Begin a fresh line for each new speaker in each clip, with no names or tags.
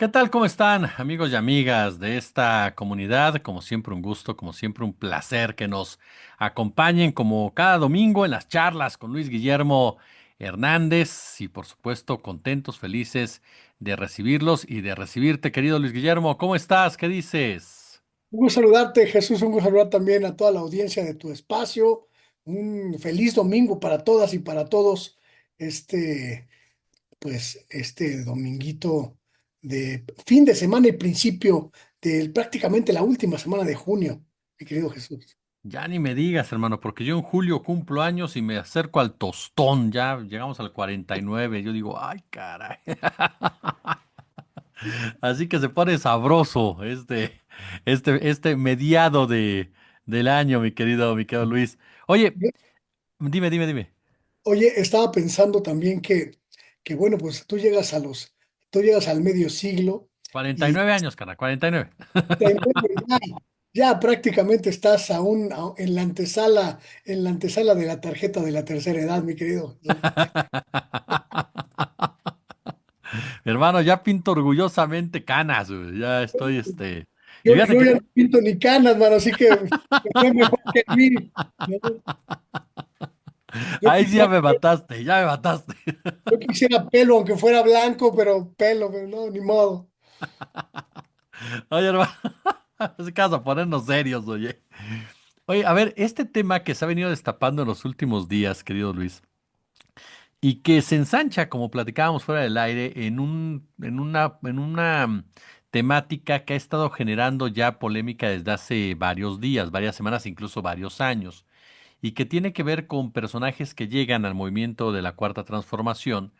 ¿Qué tal? ¿Cómo están, amigos y amigas de esta comunidad? Como siempre, un gusto, como siempre, un placer que nos acompañen como cada domingo en las charlas con Luis Guillermo Hernández y, por supuesto, contentos, felices de recibirlos y de recibirte, querido Luis Guillermo. ¿Cómo estás? ¿Qué dices?
Un gusto saludarte, Jesús. Un gusto saludar también a toda la audiencia de tu espacio. Un feliz domingo para todas y para todos. Este, este dominguito de fin de semana y principio de prácticamente la última semana de junio, mi querido Jesús.
Ya ni me digas, hermano, porque yo en julio cumplo años y me acerco al tostón. Ya llegamos al 49. Yo digo, ay, caray. Así que se pone sabroso este mediado del año, mi querido Luis. Oye, dime.
Oye, estaba pensando también que bueno, pues tú llegas al medio siglo
cuarenta y
y
nueve años, cara, 49.
ya, ya prácticamente estás en la antesala de la tarjeta de la tercera edad, mi querido.
Hermano, ya pinto orgullosamente canas, güey. Ya estoy, Y fíjate
Yo ya
que
no pinto ni canas, mano, así que me fue mejor que a mí. ¿No? Yo
ahí sí ya
quisiera,
me mataste, ya me mataste.
yo quisiera pelo, aunque fuera blanco, pero no, ni modo.
Oye, hermano, es que vamos a ponernos serios, oye. Oye, a ver, este tema que se ha venido destapando en los últimos días, querido Luis. Y que se ensancha, como platicábamos fuera del aire, en una temática que ha estado generando ya polémica desde hace varios días, varias semanas, incluso varios años, y que tiene que ver con personajes que llegan al movimiento de la Cuarta Transformación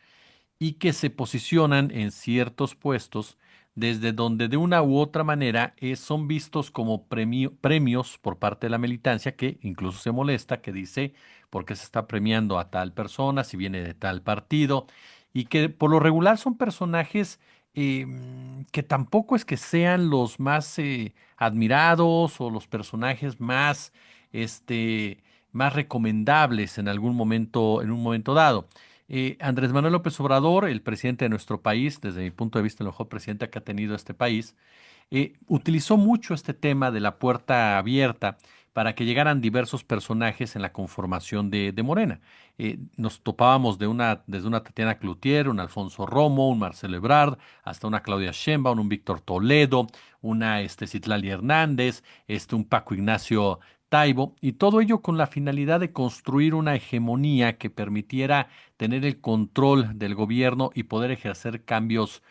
y que se posicionan en ciertos puestos desde donde de una u otra manera son vistos como premios por parte de la militancia que incluso se molesta, que dice por qué se está premiando a tal persona si viene de tal partido y que por lo regular son personajes que tampoco es que sean los más admirados o los personajes más recomendables en algún momento, en un momento dado. Andrés Manuel López Obrador, el presidente de nuestro país, desde mi punto de vista, el mejor presidente que ha tenido este país, utilizó mucho este tema de la puerta abierta para que llegaran diversos personajes en la conformación de Morena. Nos topábamos desde una Tatiana Cloutier, un Alfonso Romo, un Marcelo Ebrard, hasta una Claudia Sheinbaum, un Víctor Toledo, una Citlali Hernández, un Paco Ignacio Taibo, y todo ello con la finalidad de construir una hegemonía que permitiera tener el control del gobierno y poder ejercer cambios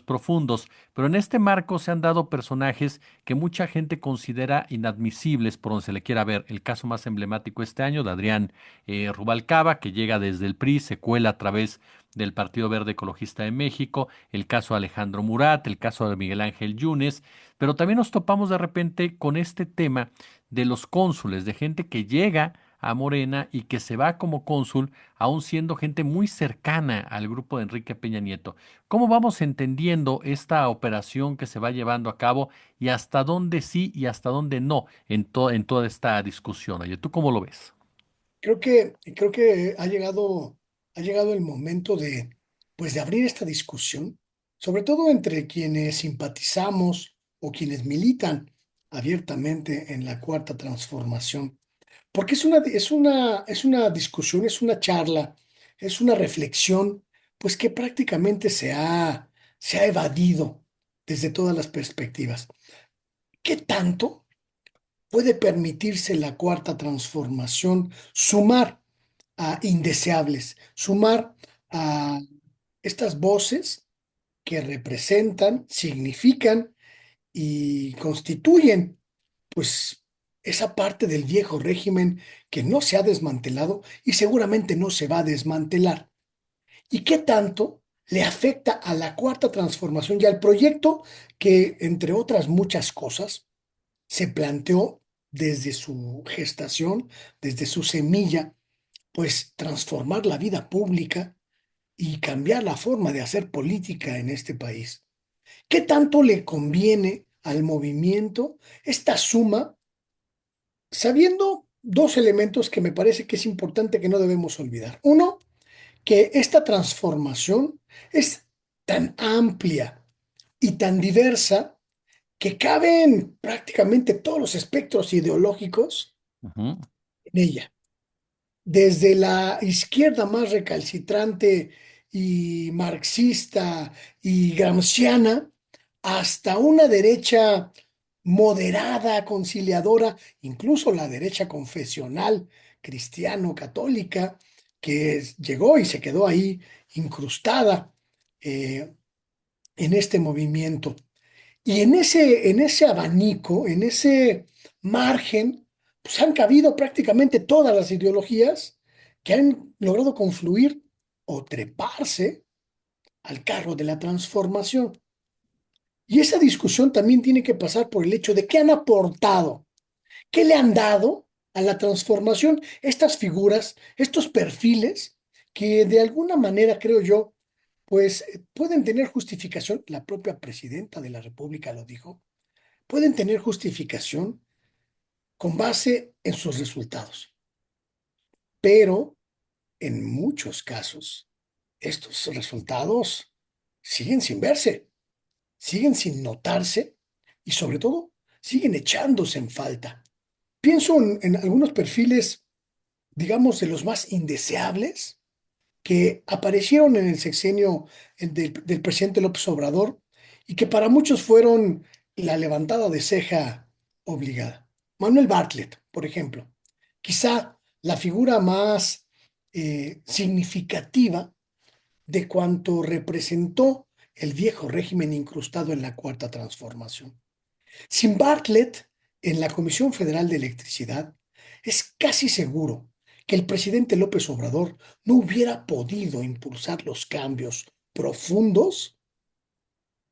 profundos. Pero en este marco se han dado personajes que mucha gente considera inadmisibles por donde se le quiera ver. El caso más emblemático este año de Adrián Rubalcaba, que llega desde el PRI, se cuela a través del Partido Verde Ecologista de México, el caso de Alejandro Murat, el caso de Miguel Ángel Yunes, pero también nos topamos de repente con este tema de los cónsules, de gente que llega a Morena y que se va como cónsul, aún siendo gente muy cercana al grupo de Enrique Peña Nieto. ¿Cómo vamos entendiendo esta operación que se va llevando a cabo y hasta dónde sí y hasta dónde no en toda esta discusión? Oye, ¿tú cómo lo ves?
Creo que ha llegado el momento pues, de abrir esta discusión, sobre todo entre quienes simpatizamos o quienes militan abiertamente en la cuarta transformación. Porque es una discusión, es una charla, es una reflexión, pues que prácticamente se ha evadido desde todas las perspectivas. ¿Qué tanto puede permitirse la cuarta transformación sumar a indeseables, sumar a estas voces que representan, significan y constituyen, pues, esa parte del viejo régimen que no se ha desmantelado y seguramente no se va a desmantelar? ¿Y qué tanto le afecta a la cuarta transformación y al proyecto que, entre otras muchas cosas, se planteó desde su gestación, desde su semilla, pues transformar la vida pública y cambiar la forma de hacer política en este país? ¿Qué tanto le conviene al movimiento esta suma, sabiendo dos elementos que me parece que es importante que no debemos olvidar? Uno, que esta transformación es tan amplia, y tan diversa que caben prácticamente todos los espectros ideológicos
Ujú.
en ella. Desde la izquierda más recalcitrante y marxista y gramsciana, hasta una derecha moderada, conciliadora, incluso la derecha confesional cristiano-católica, que llegó y se quedó ahí incrustada eh, en este movimiento. Y en ese abanico, en ese margen, pues han cabido prácticamente todas las ideologías que han logrado confluir o treparse al carro de la transformación. Y esa discusión también tiene que pasar por el hecho de qué han aportado, qué le han dado a la transformación estas figuras, estos perfiles que de alguna manera, creo yo, pues pueden tener justificación. La propia presidenta de la República lo dijo, pueden tener justificación con base en sus resultados, pero en muchos casos estos resultados siguen sin verse, siguen sin notarse y sobre todo siguen echándose en falta. Pienso en algunos perfiles, digamos, de los más indeseables que aparecieron en el sexenio del presidente López Obrador y que para muchos fueron la levantada de ceja obligada. Manuel Bartlett, por ejemplo, quizá la figura más significativa de cuanto representó el viejo régimen incrustado en la Cuarta Transformación. Sin Bartlett en la Comisión Federal de Electricidad, es casi seguro que el presidente López Obrador no hubiera podido impulsar los cambios profundos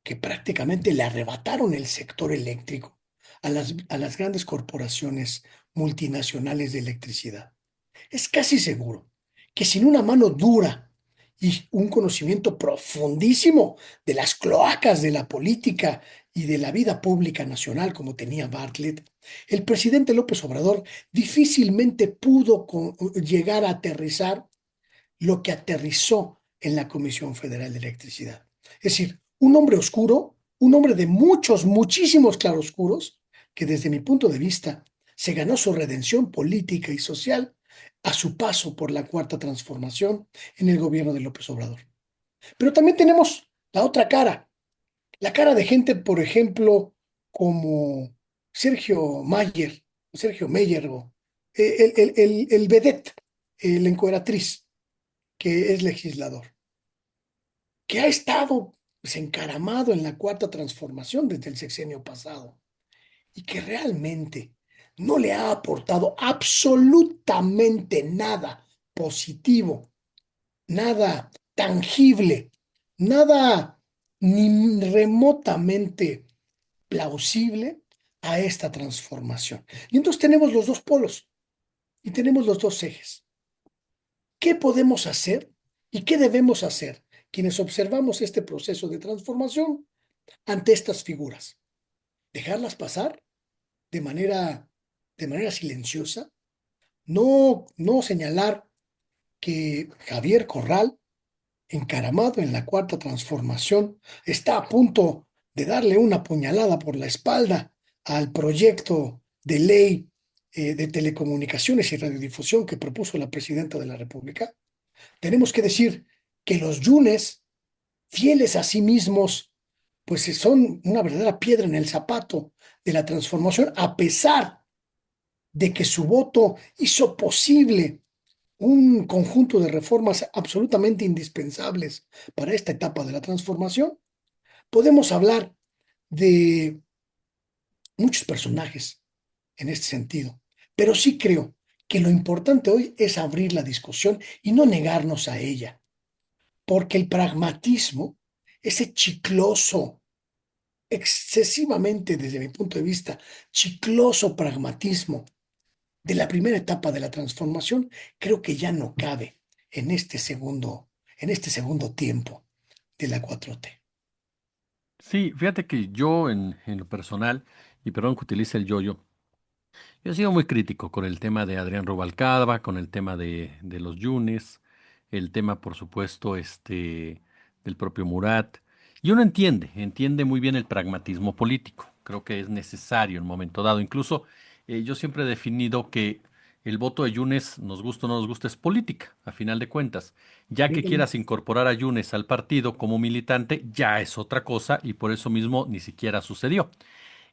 que prácticamente le arrebataron el sector eléctrico a las grandes corporaciones multinacionales de electricidad. Es casi seguro que sin una mano dura y un conocimiento profundísimo de las cloacas de la política y de la vida pública nacional como tenía Bartlett, el presidente López Obrador difícilmente pudo llegar a aterrizar lo que aterrizó en la Comisión Federal de Electricidad. Es decir, un hombre oscuro, un hombre de muchos, muchísimos claroscuros, que desde mi punto de vista se ganó su redención política y social a su paso por la Cuarta Transformación en el gobierno de López Obrador. Pero también tenemos la cara de gente, por ejemplo, como Sergio Mayer, Sergio Meyer, o el vedette, el encueratriz, que es legislador, que ha estado pues, encaramado en la Cuarta Transformación desde el sexenio pasado y que realmente no le ha aportado absolutamente nada positivo, nada tangible, nada ni remotamente plausible a esta transformación. Y entonces tenemos los dos polos y tenemos los dos ejes. ¿Qué podemos hacer y qué debemos hacer quienes observamos este proceso de transformación ante estas figuras? ¿Dejarlas pasar de de manera silenciosa? No señalar que Javier Corral, encaramado en la Cuarta Transformación, está a punto de darle una puñalada por la espalda al proyecto de ley de telecomunicaciones y radiodifusión que propuso la presidenta de la República. Tenemos que decir que los Yunes, fieles a sí mismos, pues son una verdadera piedra en el zapato de la transformación, a pesar de que su voto hizo posible un conjunto de reformas absolutamente indispensables para esta etapa de la transformación. Podemos hablar de muchos personajes en este sentido, pero sí creo que lo importante hoy es abrir la discusión y no negarnos a ella, porque el pragmatismo, ese chicloso, excesivamente desde mi punto de vista, chicloso pragmatismo de la primera etapa de la transformación, creo que ya no cabe en este segundo tiempo de la 4T.
Sí, fíjate que yo en lo personal, y perdón que utilice el yo-yo, yo he sido muy crítico con el tema de Adrián Rubalcaba, con el tema de los Yunes, el tema, por supuesto, del propio Murat. Y uno entiende muy bien el pragmatismo político. Creo que es necesario en un momento dado. Incluso yo siempre he definido que el voto de Yunes, nos gusta o no nos gusta, es política, a final de cuentas. Ya que
Ujú.
quieras incorporar a Yunes al partido como militante, ya es otra cosa y por eso mismo ni siquiera sucedió.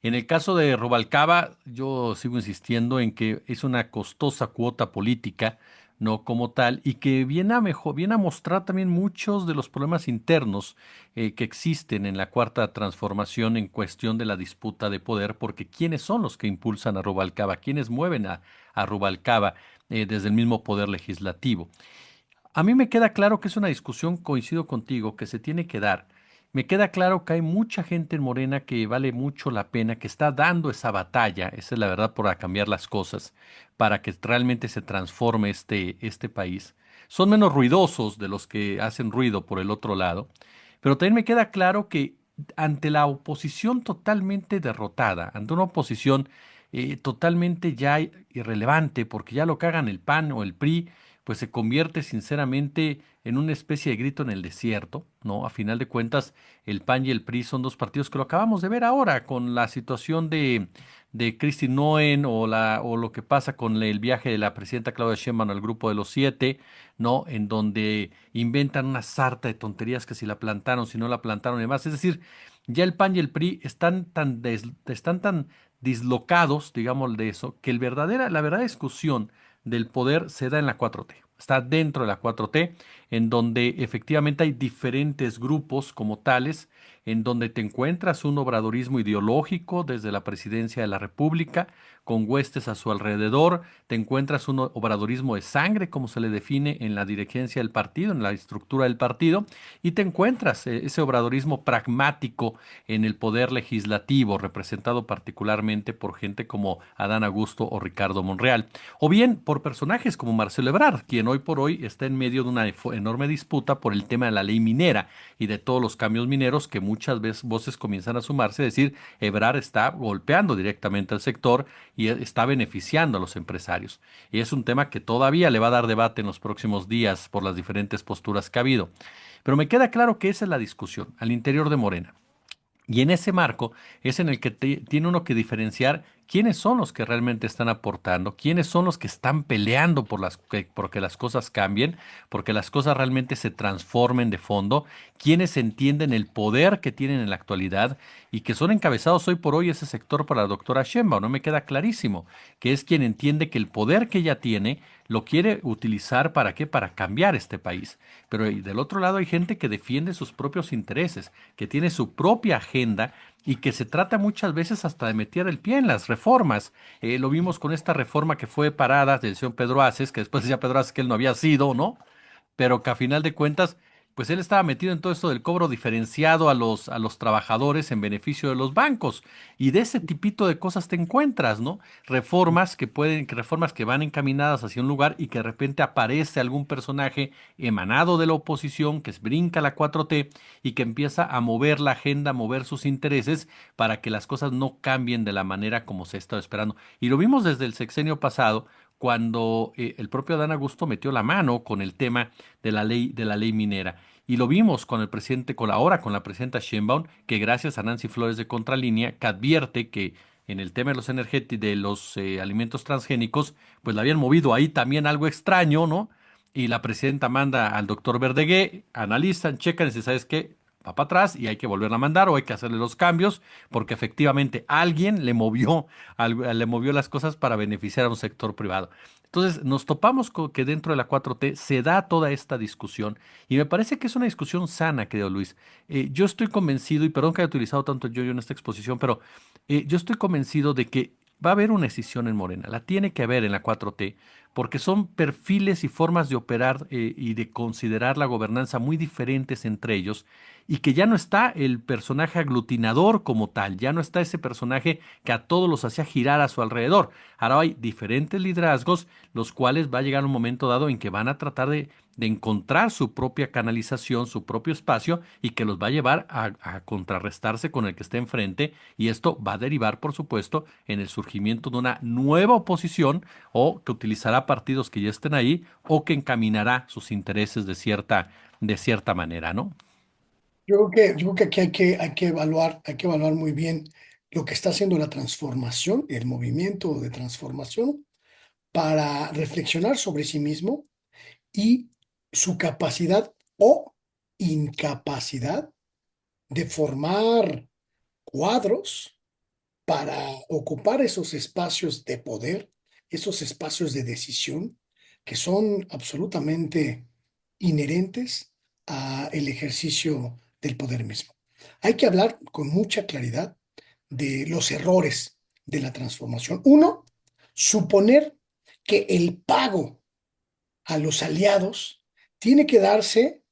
En el caso de Rubalcaba, yo sigo insistiendo en que es una costosa cuota política, no como tal, y que viene a mostrar también muchos de los problemas internos que existen en la cuarta transformación en cuestión de la disputa de poder, porque ¿quiénes son los que impulsan a Rubalcaba? ¿Quiénes mueven a Rubalcaba desde el mismo poder legislativo? A mí me queda claro que es una discusión, coincido contigo, que se tiene que dar. Me queda claro que hay mucha gente en Morena que vale mucho la pena, que está dando esa batalla, esa es la verdad, por cambiar las cosas, para que realmente se transforme este país. Son menos ruidosos de los que hacen ruido por el otro lado, pero también me queda claro que ante la oposición totalmente derrotada, ante una oposición totalmente ya irrelevante, porque ya lo que hagan el PAN o el PRI, pues se convierte sinceramente en una especie de grito en el desierto, ¿no? A final de cuentas, el PAN y el PRI son dos partidos que lo acabamos de ver ahora con la situación de Kristi Noem o lo que pasa con el viaje de la presidenta Claudia Sheinbaum al grupo de los siete, ¿no? En donde inventan una sarta de tonterías que si la plantaron, si no la plantaron y demás. Es decir, ya el PAN y el PRI están tan dislocados, digamos, de eso, que la verdadera discusión del poder se da en la 4T. Está dentro de la 4T, en donde efectivamente hay diferentes grupos como tales, en donde te encuentras un obradorismo ideológico desde la presidencia de la República, con huestes a su alrededor, te encuentras un obradorismo de sangre, como se le define en la dirigencia del partido, en la estructura del partido, y te encuentras ese obradorismo pragmático en el poder legislativo, representado particularmente por gente como Adán Augusto o Ricardo Monreal o bien por personajes como Marcelo Ebrard, quien hoy por hoy está en medio de una enorme disputa por el tema de la ley minera y de todos los cambios mineros que muchas veces voces comienzan a sumarse, es decir, Ebrard está golpeando directamente al sector y está beneficiando a los empresarios. Y es un tema que todavía le va a dar debate en los próximos días por las diferentes posturas que ha habido. Pero me queda claro que esa es la discusión al interior de Morena. Y en ese marco es en el que tiene uno que diferenciar quiénes son los que realmente están aportando, quiénes son los que están peleando porque las cosas cambien, porque las cosas realmente se transformen de fondo, quiénes entienden el poder que tienen en la actualidad y que son encabezados hoy por hoy ese sector por la doctora Sheinbaum. No me queda clarísimo, que es quien entiende que el poder que ella tiene lo quiere utilizar ¿para qué? Para cambiar este país. Pero del otro lado hay gente que defiende sus propios intereses, que tiene su propia agenda y que se trata muchas veces hasta de meter el pie en las reformas. Lo vimos con esta reforma que fue parada del señor Pedro Aces, que después decía Pedro Aces que él no había sido, ¿no? Pero que a final de cuentas, pues él estaba metido en todo esto del cobro diferenciado a los trabajadores en beneficio de los bancos. Y de ese tipito de cosas te encuentras, ¿no? Reformas que van encaminadas hacia un lugar y que de repente aparece algún personaje emanado de la oposición que brinca la 4T y que empieza a mover la agenda, a mover sus intereses para que las cosas no cambien de la manera como se estaba esperando. Y lo vimos desde el sexenio pasado, cuando el propio Adán Augusto metió la mano con el tema de la ley minera. Y lo vimos con el presidente, ahora con la presidenta Sheinbaum, que gracias a Nancy Flores de Contralínea, que advierte que en el tema de los energéticos, de los alimentos transgénicos, pues le habían movido ahí también algo extraño, ¿no? Y la presidenta manda al doctor Verdegué, analizan, checan y dice, ¿sabes qué? Va para atrás y hay que volverla a mandar o hay que hacerle los cambios porque efectivamente alguien le movió las cosas para beneficiar a un sector privado. Entonces, nos topamos con que dentro de la 4T se da toda esta discusión y me parece que es una discusión sana, querido Luis. Yo estoy convencido, y perdón que haya utilizado tanto yo en esta exposición, pero yo estoy convencido de que va a haber una escisión en Morena, la tiene que haber en la 4T, porque son perfiles y formas de operar y de considerar la gobernanza muy diferentes entre ellos, y que ya no está el personaje aglutinador como tal, ya no está ese personaje que a todos los hacía girar a su alrededor. Ahora hay diferentes liderazgos, los cuales va a llegar un momento dado en que van a tratar de encontrar su propia canalización, su propio espacio, y que los va a llevar a contrarrestarse con el que esté enfrente, y esto va a derivar, por supuesto, en el surgimiento de una nueva oposición o que utilizará partidos que ya estén ahí o que encaminará sus intereses de cierta manera, ¿no?
Yo creo que aquí hay que evaluar muy bien lo que está haciendo la transformación, el movimiento de transformación, para reflexionar sobre sí mismo y su capacidad o incapacidad de formar cuadros para ocupar esos espacios de poder, esos espacios de decisión que son absolutamente inherentes a el ejercicio del poder mismo. Hay que hablar con mucha claridad de los errores de la transformación. Uno, suponer que el pago a los aliados tiene que darse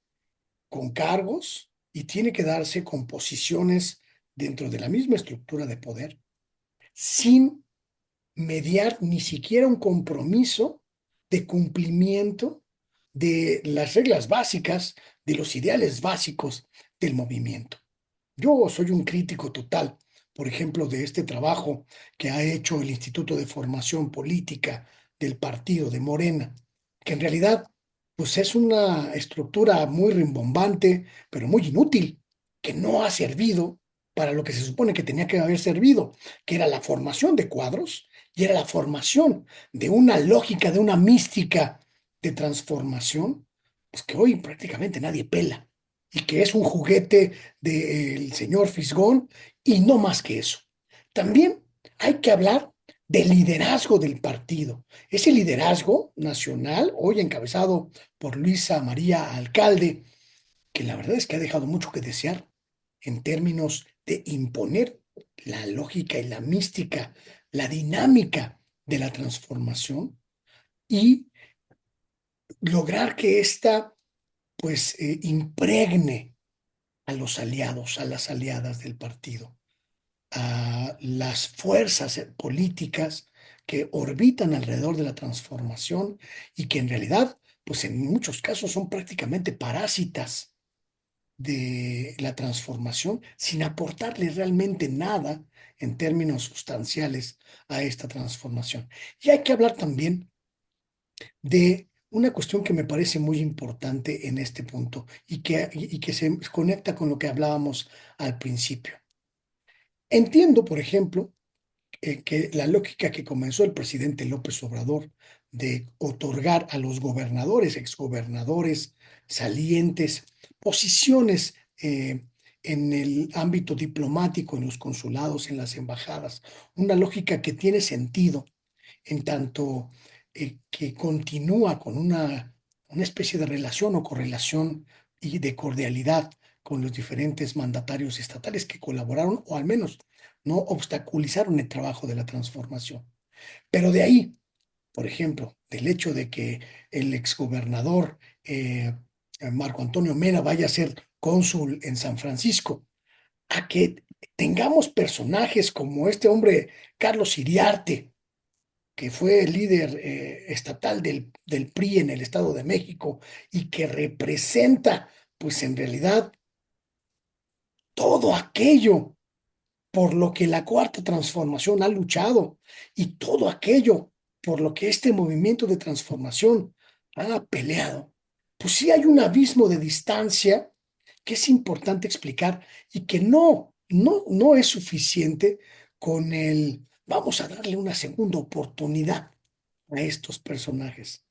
con cargos y tiene que darse con posiciones dentro de la misma estructura de poder, sin mediar ni siquiera un compromiso de cumplimiento de las reglas básicas, de los ideales básicos del movimiento. Yo soy un crítico total, por ejemplo, de este trabajo que ha hecho el Instituto de Formación Política del Partido de Morena, que en realidad pues es una estructura muy rimbombante, pero muy inútil, que no ha servido para lo que se supone que tenía que haber servido, que era la formación de cuadros y era la formación de una lógica, de una mística de transformación, pues que hoy prácticamente nadie pela y que es un juguete del señor Fisgón y no más que eso. También hay que hablar del liderazgo del partido. Ese liderazgo nacional, hoy encabezado por Luisa María Alcalde, que la verdad es que ha dejado mucho que desear en términos de imponer la lógica y la mística, la dinámica de la transformación y lograr que ésta pues impregne a los aliados, a las aliadas del partido, a las fuerzas políticas que orbitan alrededor de la transformación y que en realidad, pues en muchos casos son prácticamente parásitas de la transformación sin aportarle realmente nada en términos sustanciales a esta transformación. Y hay que hablar también de una cuestión que me parece muy importante en este punto y que se conecta con lo que hablábamos al principio. Entiendo, por ejemplo, que la lógica que comenzó el presidente López Obrador de otorgar a los gobernadores, exgobernadores, salientes, posiciones en el ámbito diplomático, en los consulados, en las embajadas, una lógica que tiene sentido en tanto que continúa con una especie de relación o correlación y de cordialidad con los diferentes mandatarios estatales que colaboraron o al menos no obstaculizaron el trabajo de la transformación. Pero de ahí, por ejemplo, del hecho de que el exgobernador Marco Antonio Mena vaya a ser cónsul en San Francisco, a que tengamos personajes como este hombre Carlos Iriarte, que fue el líder estatal del PRI en el Estado de México y que representa, pues en realidad, todo aquello por lo que la Cuarta Transformación ha luchado y todo aquello por lo que este movimiento de transformación ha peleado, pues sí hay un abismo de distancia que es importante explicar y que no es suficiente con el vamos a darle una segunda oportunidad a estos personajes,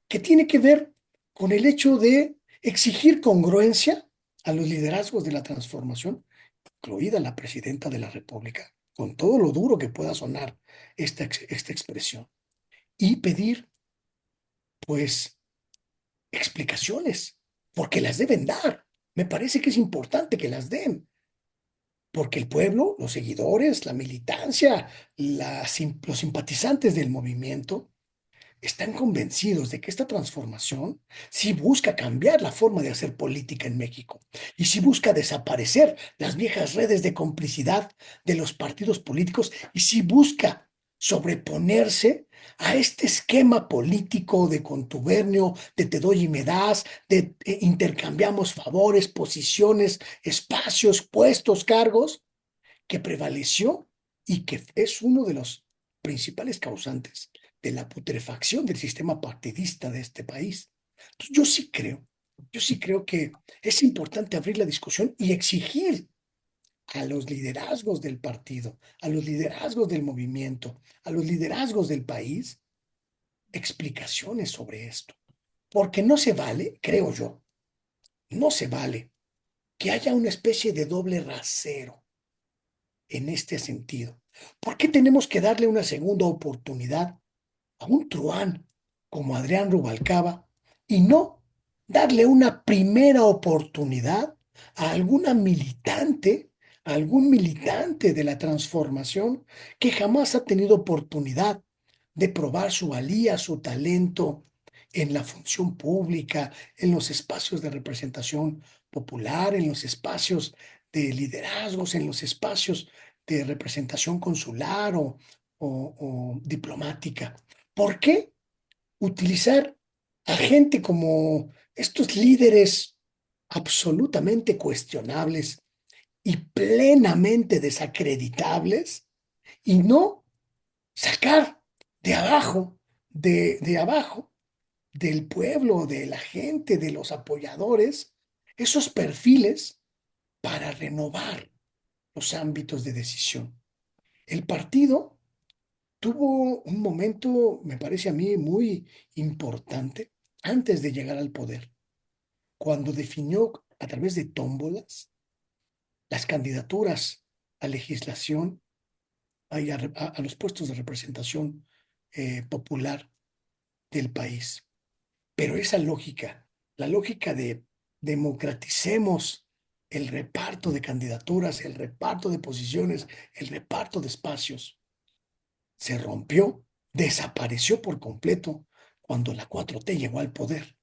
que tiene que ver con el hecho de exigir congruencia a los liderazgos de la transformación, incluida la presidenta de la República, con todo lo duro que pueda sonar esta expresión, y pedir, pues, explicaciones, porque las deben dar. Me parece que es importante que las den, porque el pueblo, los seguidores, la militancia, los simpatizantes del movimiento, están convencidos de que esta transformación sí busca cambiar la forma de hacer política en México y sí busca desaparecer las viejas redes de complicidad de los partidos políticos y sí busca sobreponerse a este esquema político de contubernio, de te doy y me das, de intercambiamos favores, posiciones, espacios, puestos, cargos, que prevaleció y que es uno de los principales causantes de la putrefacción del sistema partidista de este país. Entonces, yo sí creo Yo sí creo que es importante abrir la discusión y exigir a los liderazgos del partido, a los liderazgos del movimiento, a los liderazgos del país, explicaciones sobre esto. Porque no se vale, creo yo, no se vale que haya una especie de doble rasero en este sentido. ¿Por qué tenemos que darle una segunda oportunidad a un truán como Adrián Rubalcaba y no darle una primera oportunidad a alguna militante, a algún militante de la transformación que jamás ha tenido oportunidad de probar su valía, su talento en la función pública, en los espacios de representación popular, en los espacios de liderazgos, en los espacios de representación consular o diplomática? ¿Por qué utilizar a gente como estos líderes absolutamente cuestionables y plenamente desacreditables y no sacar de abajo, de abajo, del pueblo, de la gente, de los apoyadores, esos perfiles para renovar los ámbitos de decisión? El partido tuvo un momento, me parece a mí, muy importante antes de llegar al poder, cuando definió a través de tómbolas las candidaturas a legislación a los puestos de representación popular del país. Pero esa lógica, la lógica de democraticemos el reparto de candidaturas, el reparto de posiciones, el reparto de espacios, se rompió, desapareció por completo cuando la 4T llegó al poder,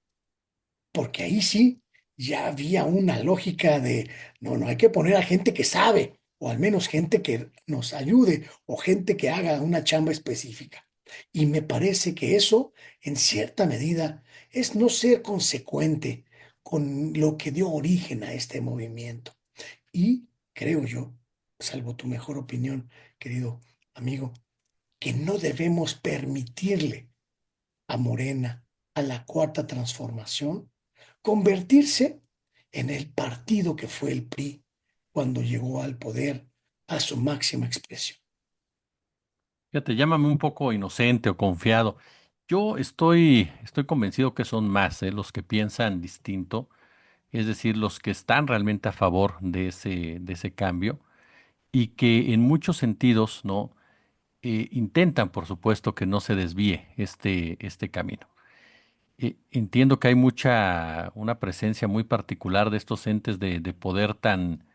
porque ahí sí ya había una lógica de, no, no, hay que poner a gente que sabe, o al menos gente que nos ayude, o gente que haga una chamba específica. Y me parece que eso, en cierta medida, es no ser consecuente con lo que dio origen a este movimiento. Y creo yo, salvo tu mejor opinión, querido amigo, que no debemos permitirle a Morena, a la cuarta transformación, convertirse en el partido que fue el PRI cuando llegó al poder a su máxima expresión.
Fíjate, llámame un poco inocente o confiado. Yo estoy convencido que son más, los que piensan distinto, es decir, los que están realmente a favor de ese cambio y que en muchos sentidos, ¿no? Intentan, por supuesto, que no se desvíe este camino. Entiendo que hay una presencia muy particular de estos entes de poder tan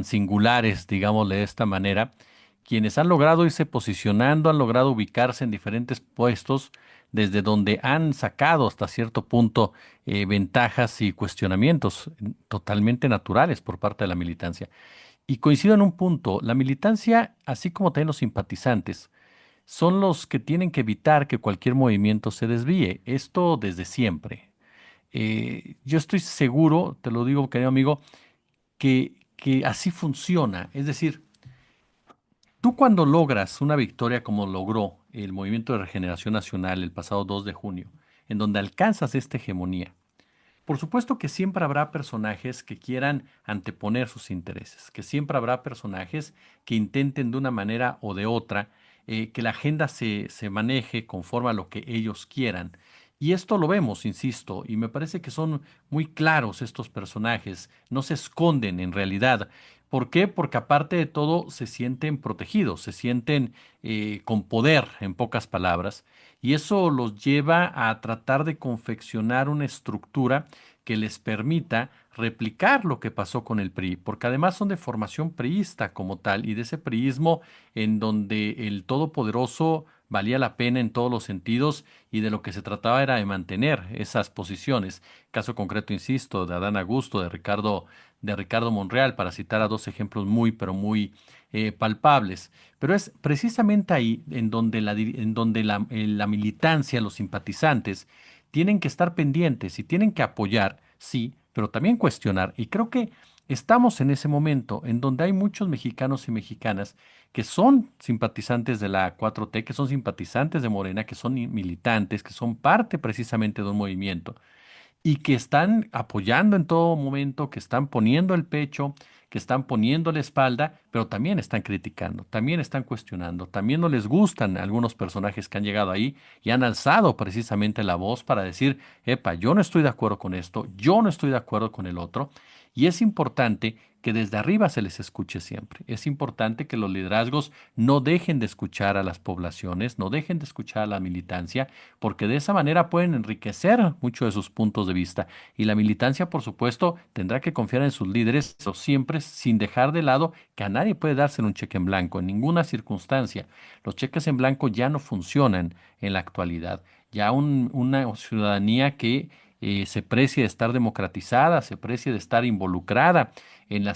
singulares, digámosle de esta manera, quienes han logrado irse posicionando, han logrado ubicarse en diferentes puestos, desde donde han sacado hasta cierto punto ventajas y cuestionamientos totalmente naturales por parte de la militancia. Y coincido en un punto, la militancia, así como también los simpatizantes, son los que tienen que evitar que cualquier movimiento se desvíe. Esto desde siempre. Yo estoy seguro, te lo digo, querido amigo, que así funciona. Es decir, tú cuando logras una victoria como logró el Movimiento de Regeneración Nacional el pasado 2 de junio, en donde alcanzas esta hegemonía, por supuesto que siempre habrá personajes que quieran anteponer sus intereses, que siempre habrá personajes que intenten de una manera o de otra que la agenda se maneje conforme a lo que ellos quieran. Y esto lo vemos, insisto, y me parece que son muy claros estos personajes, no se esconden en realidad. ¿Por qué? Porque aparte de todo se sienten protegidos, se sienten con poder, en pocas palabras, y eso los lleva a tratar de confeccionar una estructura que les permita replicar lo que pasó con el PRI, porque además son de formación priista como tal y de ese priismo en donde el todopoderoso valía la pena en todos los sentidos y de lo que se trataba era de mantener esas posiciones. Caso concreto, insisto, de Adán Augusto, de Ricardo Monreal, para citar a dos ejemplos muy, pero muy palpables. Pero es precisamente ahí en donde la militancia, los simpatizantes, tienen que estar pendientes y tienen que apoyar, sí, pero también cuestionar. Y creo que estamos en ese momento en donde hay muchos mexicanos y mexicanas que son simpatizantes de la 4T, que son simpatizantes de Morena, que son militantes, que son parte precisamente de un movimiento y que están apoyando en todo momento, que están poniendo el pecho, que están poniendo la espalda, pero también están criticando, también están cuestionando, también no les gustan algunos personajes que han llegado ahí y han alzado precisamente la voz para decir, epa, yo no estoy de acuerdo con esto, yo no estoy de acuerdo con el otro, y es importante que desde arriba se les escuche siempre. Es importante que los liderazgos no dejen de escuchar a las poblaciones, no dejen de escuchar a la militancia, porque de esa manera pueden enriquecer muchos de sus puntos de vista. Y la militancia, por supuesto, tendrá que confiar en sus líderes, pero siempre sin dejar de lado que a nadie puede darse un cheque en blanco, en ninguna circunstancia. Los cheques en blanco ya no funcionan en la actualidad. Ya una ciudadanía que se precie de estar democratizada, se precie de estar involucrada en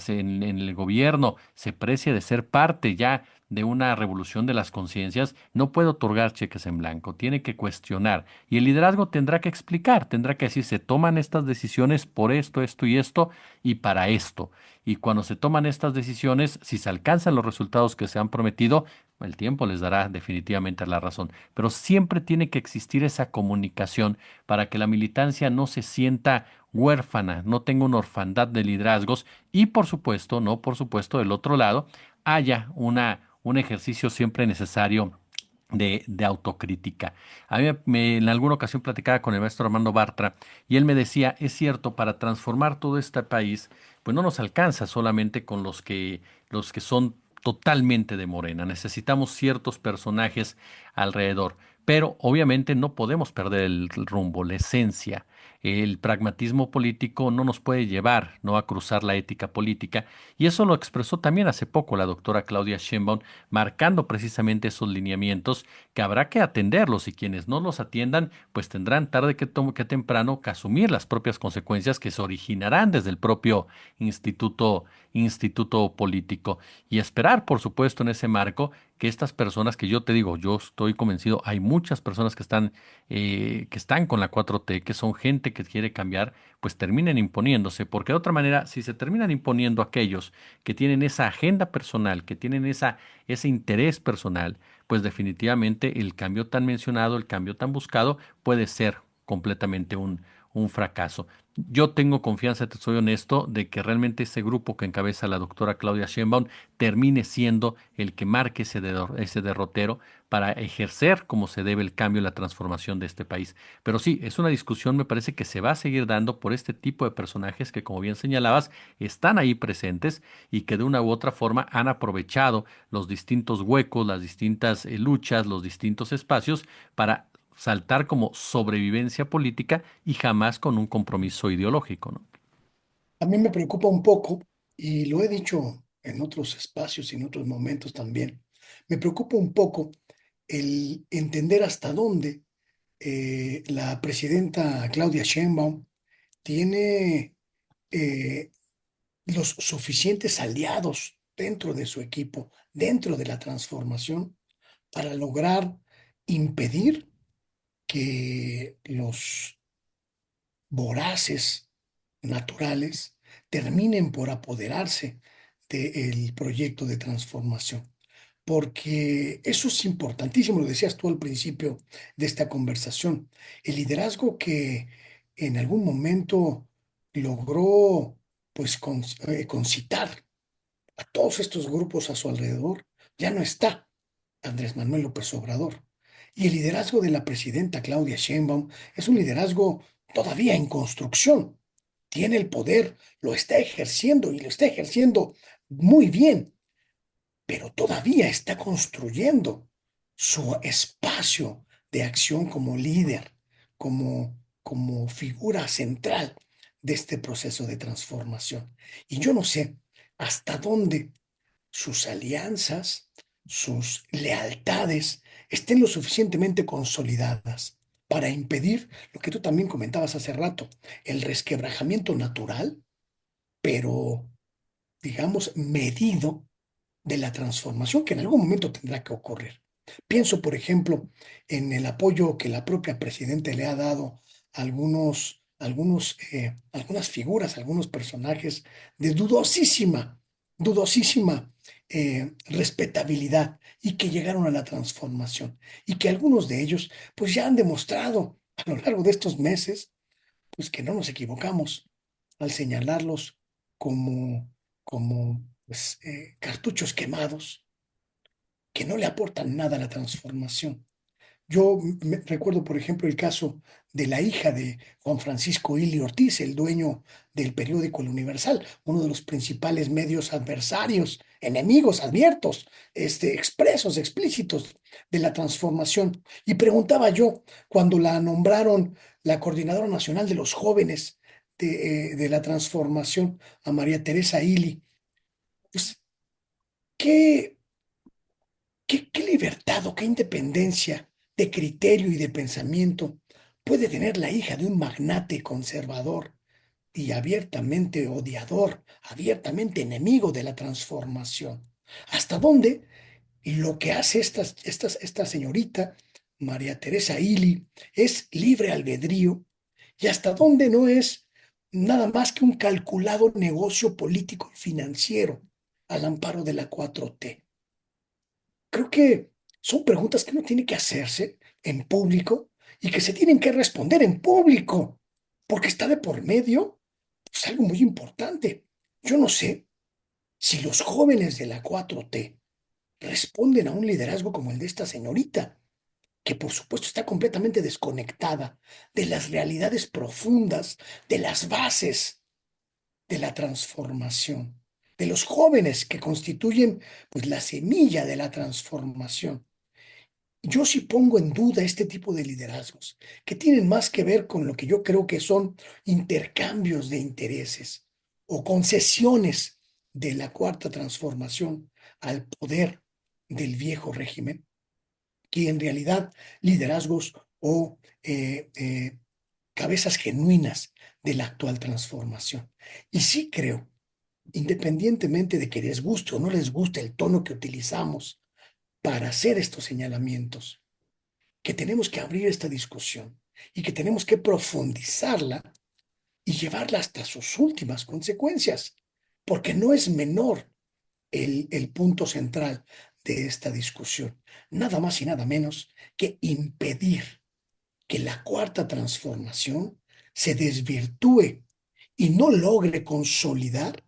el gobierno, se precie de ser parte ya de una revolución de las conciencias, no puede otorgar cheques en blanco, tiene que cuestionar. Y el liderazgo tendrá que explicar, tendrá que decir, se toman estas decisiones por esto, esto y para esto. Y cuando se toman estas decisiones, si se alcanzan los resultados que se han prometido, el tiempo les dará definitivamente la razón. Pero siempre tiene que existir esa comunicación para que la militancia no se sienta huérfana, no tenga una orfandad de liderazgos y por supuesto, no por supuesto, del otro lado, haya un ejercicio siempre necesario de autocrítica. A mí en alguna ocasión platicaba con el maestro Armando Bartra y él me decía, es cierto, para transformar todo este país, pues no nos alcanza solamente con los que son totalmente de Morena. Necesitamos ciertos personajes alrededor. Pero obviamente no podemos perder el rumbo, la esencia. El pragmatismo político no nos puede llevar, no a cruzar la ética política. Y eso lo expresó también hace poco la doctora Claudia Sheinbaum, marcando precisamente esos lineamientos que habrá que atenderlos y quienes no los atiendan, pues tendrán tarde que temprano que asumir las propias consecuencias que se originarán desde el propio instituto político y esperar, por supuesto, en ese marco que estas personas que yo te digo, yo estoy convencido, hay muchas personas que están con la 4T, que son gente que quiere cambiar, pues terminen imponiéndose, porque de otra manera, si se terminan imponiendo aquellos que tienen esa agenda personal, que tienen ese interés personal, pues definitivamente el cambio tan mencionado, el cambio tan buscado, puede ser completamente un fracaso. Yo tengo confianza, te soy honesto, de que realmente ese grupo que encabeza la doctora Claudia Sheinbaum termine siendo el que marque ese derrotero para ejercer como se debe el cambio y la transformación de este país. Pero sí, es una discusión, me parece que se va a seguir dando por este tipo de personajes que, como bien señalabas, están ahí presentes y que de una u otra forma han aprovechado los distintos huecos, las distintas luchas, los distintos espacios para saltar como sobrevivencia política y jamás con un compromiso ideológico, ¿no?
A mí me preocupa un poco, y lo he dicho en otros espacios y en otros momentos también, me preocupa un poco el entender hasta dónde la presidenta Claudia Sheinbaum tiene eh, los suficientes aliados dentro de su equipo, dentro de la transformación, para lograr impedir que los voraces naturales terminen por apoderarse del proyecto de transformación. Porque eso es importantísimo, lo decías tú al principio de esta conversación. El liderazgo que en algún momento logró pues concitar a todos estos grupos a su alrededor, ya no está Andrés Manuel López Obrador. Y el liderazgo de la presidenta Claudia Sheinbaum es un liderazgo todavía en construcción. Tiene el poder, lo está ejerciendo y lo está ejerciendo muy bien, pero todavía está construyendo su espacio de acción como líder, como figura central de este proceso de transformación. Y yo no sé hasta dónde sus alianzas, sus lealtades estén lo suficientemente consolidadas para impedir lo que tú también comentabas hace rato, el resquebrajamiento natural, pero digamos medido de la transformación que en algún momento tendrá que ocurrir. Pienso, por ejemplo, en el apoyo que la propia presidenta le ha dado a algunas figuras, algunos personajes de dudosísima respetabilidad y que llegaron a la transformación y que algunos de ellos pues ya han demostrado a lo largo de estos meses pues que no nos equivocamos al señalarlos como pues, cartuchos quemados que no le aportan nada a la transformación. Yo recuerdo, por ejemplo, el caso de la hija de Juan Francisco Ili Ortiz, el dueño del periódico El Universal, uno de los principales medios adversarios, enemigos abiertos, expresos, explícitos de la transformación. Y preguntaba yo, cuando la nombraron la Coordinadora Nacional de los Jóvenes de la Transformación, a María Teresa Ili, pues, ¿qué, qué libertad o qué independencia de criterio y de pensamiento puede tener la hija de un magnate conservador y abiertamente odiador, abiertamente enemigo de la transformación? ¿Hasta dónde lo que hace esta señorita, María Teresa Ili, es libre albedrío y hasta dónde no es nada más que un calculado negocio político y financiero al amparo de la 4T? Creo que son preguntas que uno tiene que hacerse en público y que se tienen que responder en público, porque está de por medio, pues, algo muy importante. Yo no sé si los jóvenes de la 4T responden a un liderazgo como el de esta señorita, que por supuesto está completamente desconectada de las realidades profundas, de las bases de la transformación, de los jóvenes que constituyen pues la semilla de la transformación. Yo sí pongo en duda este tipo de liderazgos, que tienen más que ver con lo que yo creo que son intercambios de intereses o concesiones de la cuarta transformación al poder del viejo régimen, que en realidad liderazgos o cabezas genuinas de la actual transformación. Y sí creo, independientemente de que les guste o no les guste el tono que utilizamos para hacer estos señalamientos, que tenemos que abrir esta discusión y que tenemos que profundizarla y llevarla hasta sus últimas consecuencias, porque no es menor el punto central de esta discusión, nada más y nada menos que impedir que la cuarta transformación se desvirtúe y no logre consolidar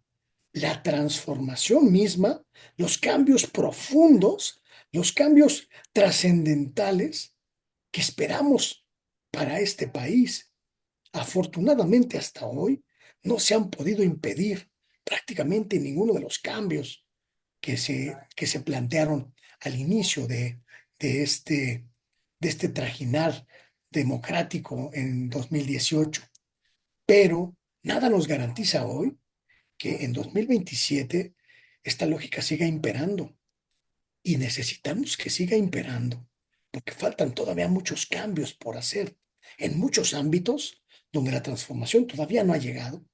la transformación misma, los cambios profundos, los cambios trascendentales que esperamos para este país. Afortunadamente hasta hoy no se han podido impedir prácticamente ninguno de los cambios que se plantearon al inicio de este, de este trajinar democrático en 2018. Pero nada nos garantiza hoy que en 2027 esta lógica siga imperando y necesitamos que siga imperando, porque faltan todavía muchos cambios por hacer en muchos ámbitos donde la transformación todavía no ha llegado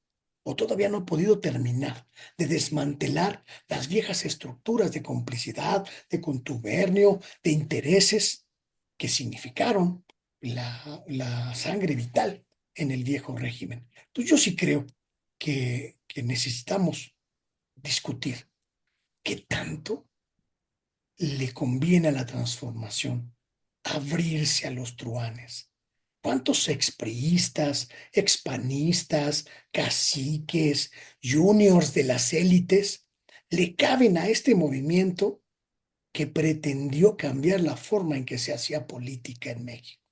o todavía no ha podido terminar de desmantelar las viejas estructuras de complicidad, de contubernio, de intereses que significaron la sangre vital en el viejo régimen. Entonces yo sí creo que necesitamos discutir qué tanto le conviene a la transformación abrirse a los truanes. ¿Cuántos expriistas, expanistas, caciques, juniors de las élites le caben a este movimiento que pretendió cambiar la forma en que se hacía política en México?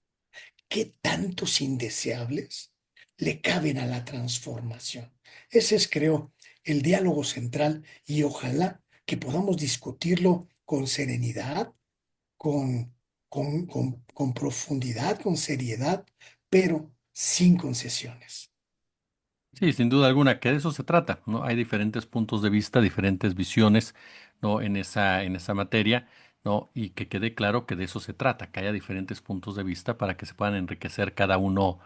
¿Qué tantos indeseables le caben a la transformación? Ese es, creo, el diálogo central y ojalá que podamos discutirlo con serenidad, con, con profundidad, con seriedad, pero sin concesiones.
Sí, sin duda alguna, que de eso se trata, ¿no? Hay diferentes puntos de vista, diferentes visiones, ¿no? En esa materia, ¿no? Y que quede claro que de eso se trata, que haya diferentes puntos de vista para que se puedan enriquecer cada uno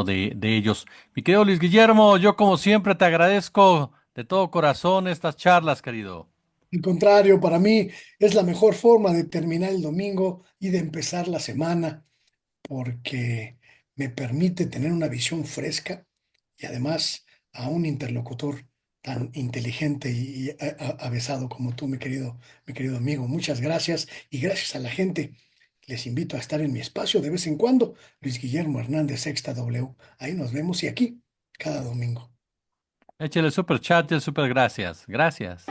de ellos. Mi querido Luis Guillermo, yo como siempre te agradezco de todo corazón estas charlas, querido.
Al contrario, para mí es la mejor forma de terminar el domingo y de empezar la semana, porque me permite tener una visión fresca y además a un interlocutor tan inteligente y avesado como tú, mi querido amigo. Muchas gracias y gracias a la gente Les invito a estar en mi espacio de vez en cuando. Luis Guillermo Hernández, Sexta W. Ahí nos vemos y aquí, cada domingo.
Échale super chat y el super gracias. Gracias.